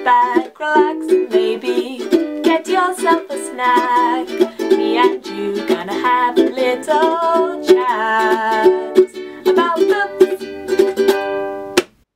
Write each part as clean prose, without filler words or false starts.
back, relax, and maybe get yourself a snack. Me and you gonna have a little chat about books.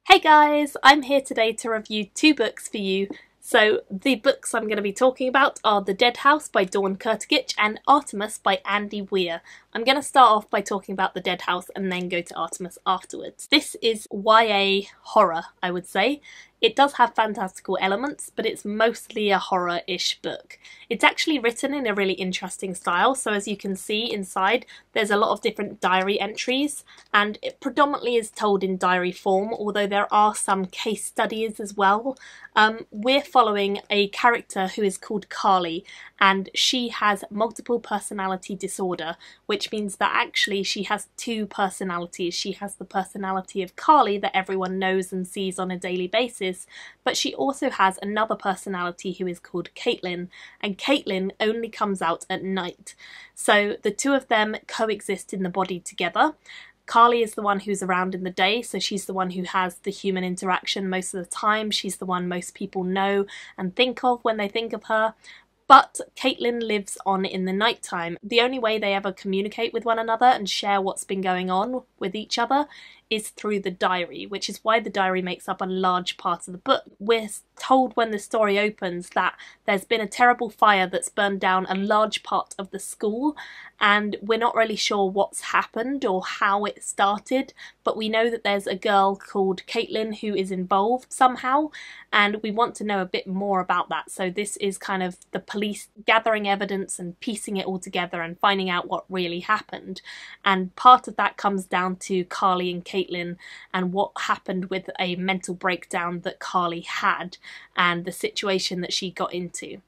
Hey guys, I'm here today to review two books for you. So the books I'm going to be talking about are The Dead House by Dawn Kurtagich and Artemis by Andy Weir. I'm going to start off by talking about The Dead House and then go to Artemis afterwards. This is YA horror, I would say. It does have fantastical elements, but it's mostly a horror-ish book. It's actually written in a really interesting style, so as you can see inside, there's a lot of different diary entries, and it predominantly is told in diary form, although there are some case studies as well. We're following a character who is called Carly, and she has multiple personality disorder, which means that actually she has two personalities. She has the personality of Carly that everyone knows and sees on a daily basis, but she also has another personality who is called Caitlin, and Caitlin only comes out at night. So the two of them coexist in the body together. Carly is the one who's around in the day, so she's the one who has the human interaction most of the time. She's the one most people know and think of when they think of her. But Caitlin lives on in the nighttime. The only way they ever communicate with one another and share what's been going on with each other is through the diary, which is why the diary makes up a large part of the book. We're told when the story opens that there's been a terrible fire that's burned down a large part of the school, and we're not really sure what's happened or how it started, but we know that there's a girl called Caitlin who is involved somehow, and we want to know a bit more about that. So this is kind of the police gathering evidence and piecing it all together and finding out what really happened. And part of that comes down to Carly and Caitlin and what happened with a mental breakdown that Carly had and the situation that she got into.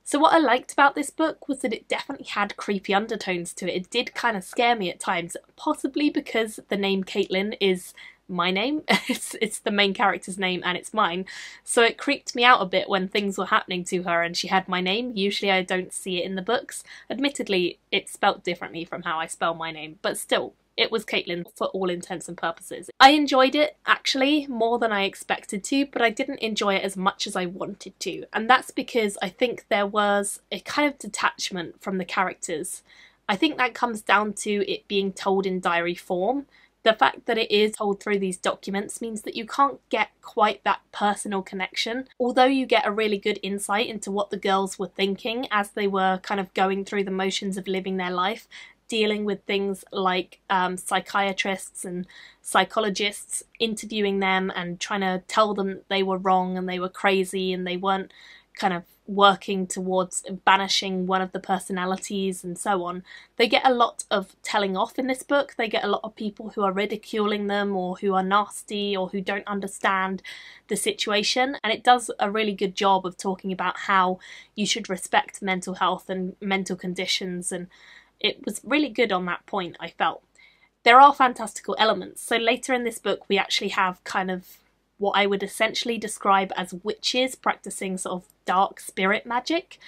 So what I liked about this book was that it definitely had creepy undertones to it. It did kind of scare me at times, possibly because the name Caitlin is my name. It's the main character's name and it's mine. So it creeped me out a bit when things were happening to her and she had my name. Usually I don't see it in the books. Admittedly, it's spelt differently from how I spell my name, but still, it was Caitlin for all intents and purposes. I enjoyed it, actually, more than I expected to, but I didn't enjoy it as much as I wanted to. And that's because I think there was a kind of detachment from the characters. I think that comes down to it being told in diary form. The fact that it is told through these documents means that you can't get quite that personal connection, although you get a really good insight into what the girls were thinking as they were kind of going through the motions of living their life, dealing with things like psychiatrists and psychologists, interviewing them and trying to tell them that they were wrong and they were crazy and they weren't kind of working towards banishing one of the personalities and so on. They get a lot of telling off in this book. They get a lot of people who are ridiculing them or who are nasty or who don't understand the situation, and it does a really good job of talking about how you should respect mental health and mental conditions, and it was really good on that point, I felt. There are fantastical elements. So later in this book we actually have kind of what I would essentially describe as witches practicing sort of dark spirit magic.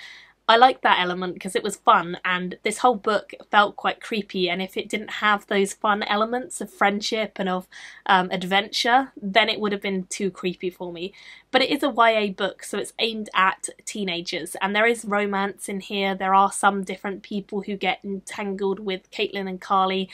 I liked that element because it was fun, and this whole book felt quite creepy, and if it didn't have those fun elements of friendship and of adventure, then it would have been too creepy for me. But it is a YA book, so it's aimed at teenagers, and there is romance in here. There are some different people who get entangled with Caitlin and Carly.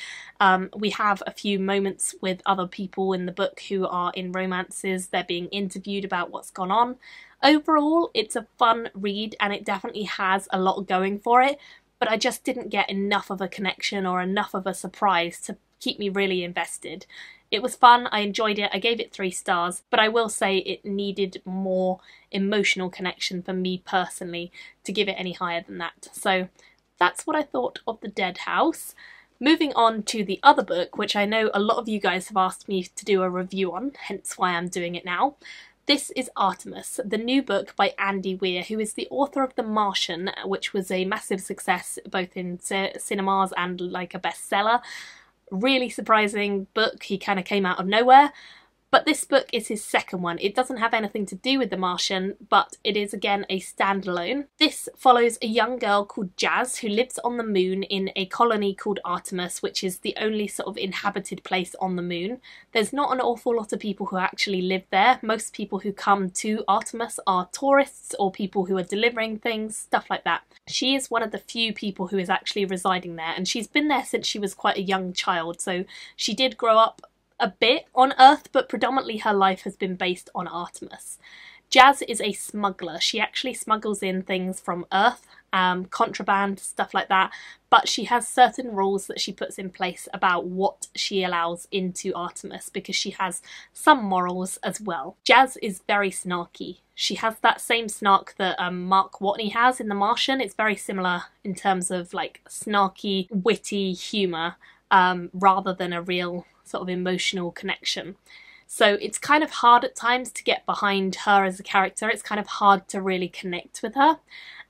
We have a few moments with other people in the book who are in romances. They're being interviewed about what's gone on. Overall, it's a fun read and it definitely has a lot going for it, but I just didn't get enough of a connection or enough of a surprise to keep me really invested. It was fun, I enjoyed it, I gave it 3 stars, but I will say it needed more emotional connection for me personally to give it any higher than that. So that's what I thought of The Dead House. Moving on to the other book, which I know a lot of you guys have asked me to do a review on, hence why I'm doing it now. This is Artemis, the new book by Andy Weir, who is the author of The Martian, which was a massive success both in cinemas and like a bestseller. Really surprising book. He kind of came out of nowhere. But this book is his second one. It doesn't have anything to do with The Martian, but it is again a standalone. This follows a young girl called Jazz who lives on the moon in a colony called Artemis, which is the only sort of inhabited place on the moon. There's not an awful lot of people who actually live there. Most people who come to Artemis are tourists or people who are delivering things, stuff like that. She is one of the few people who is actually residing there, and she's been there since she was quite a young child, so she did grow up a bit on Earth, but predominantly her life has been based on Artemis. Jazz is a smuggler. She actually smuggles in things from Earth, contraband, stuff like that, but she has certain rules that she puts in place about what she allows into Artemis because she has some morals as well. Jazz is very snarky. She has that same snark that Mark Watney has in The Martian. It's very similar in terms of like snarky, witty humour rather than a real sort of emotional connection. So it's kind of hard at times to get behind her as a character. It's kind of hard to really connect with her.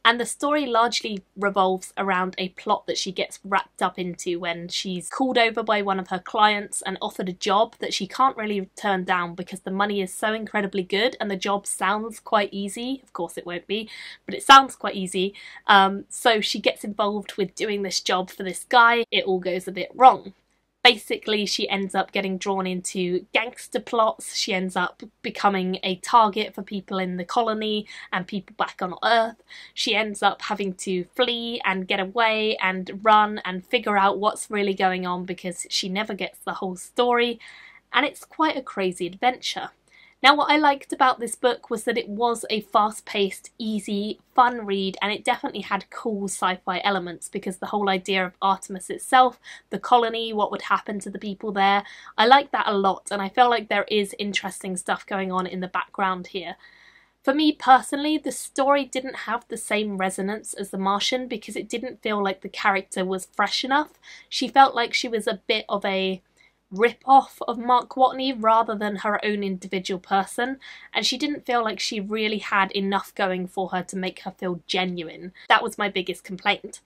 And the story largely revolves around a plot that she gets wrapped up into when she's called over by one of her clients and offered a job that she can't really turn down because the money is so incredibly good and the job sounds quite easy. Of course it won't be, but it sounds quite easy. So she gets involved with doing this job for this guy. It all goes a bit wrong. Basically, she ends up getting drawn into gangster plots. She ends up becoming a target for people in the colony and people back on Earth. She ends up having to flee and get away and run and figure out what's really going on because she never gets the whole story. And it's quite a crazy adventure. Now, what I liked about this book was that it was a fast-paced, easy, fun read, and it definitely had cool sci-fi elements because the whole idea of Artemis itself, the colony, what would happen to the people there, I liked that a lot, and I feel like there is interesting stuff going on in the background here. For me personally, the story didn't have the same resonance as The Martian because it didn't feel like the character was fresh enough. She felt like she was a bit of a rip-off of Mark Watney rather than her own individual person, and she didn't feel like she really had enough going for her to make her feel genuine. That was my biggest complaint.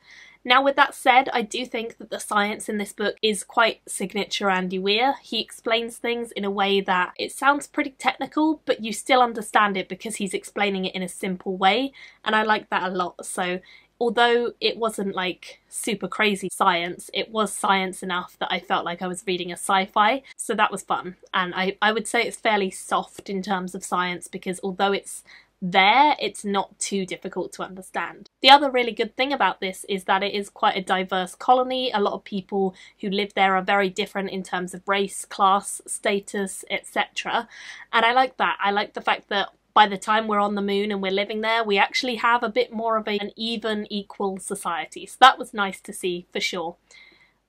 Now, with that said, I do think that the science in this book is quite signature Andy Weir. He explains things in a way that it sounds pretty technical, but you still understand it because he's explaining it in a simple way, and I like that a lot. So although it wasn't like super crazy science, it was science enough that I felt like I was reading a sci-fi, so that was fun. And I would say it's fairly soft in terms of science because although it's there, it's not too difficult to understand. The other really good thing about this is that it is quite a diverse colony. A lot of people who live there are very different in terms of race, class, status, etc. And I like that. I like the fact that by the time we're on the moon and we're living there, we actually have a bit more of an even, equal society. So that was nice to see, for sure.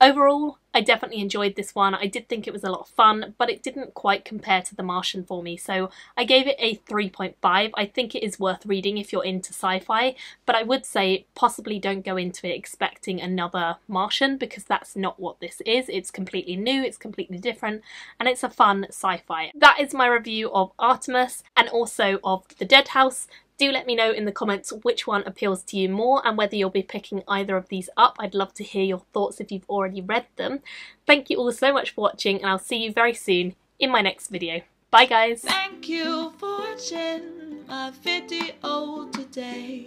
Overall, I definitely enjoyed this one. I did think it was a lot of fun, but it didn't quite compare to The Martian for me, so I gave it a 3.5. I think it is worth reading if you're into sci-fi, but I would say possibly don't go into it expecting another Martian because that's not what this is. It's completely new, it's completely different, and it's a fun sci-fi. That is my review of Artemis and also of The Dead House. Do let me know in the comments which one appeals to you more and whether you'll be picking either of these up. I'd love to hear your thoughts if you've already read them. Thank you all so much for watching, and I'll see you very soon in my next video. Bye guys! Thank you for watching my video today.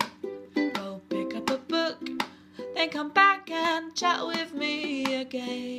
Go pick up a book, then come back and chat with me again.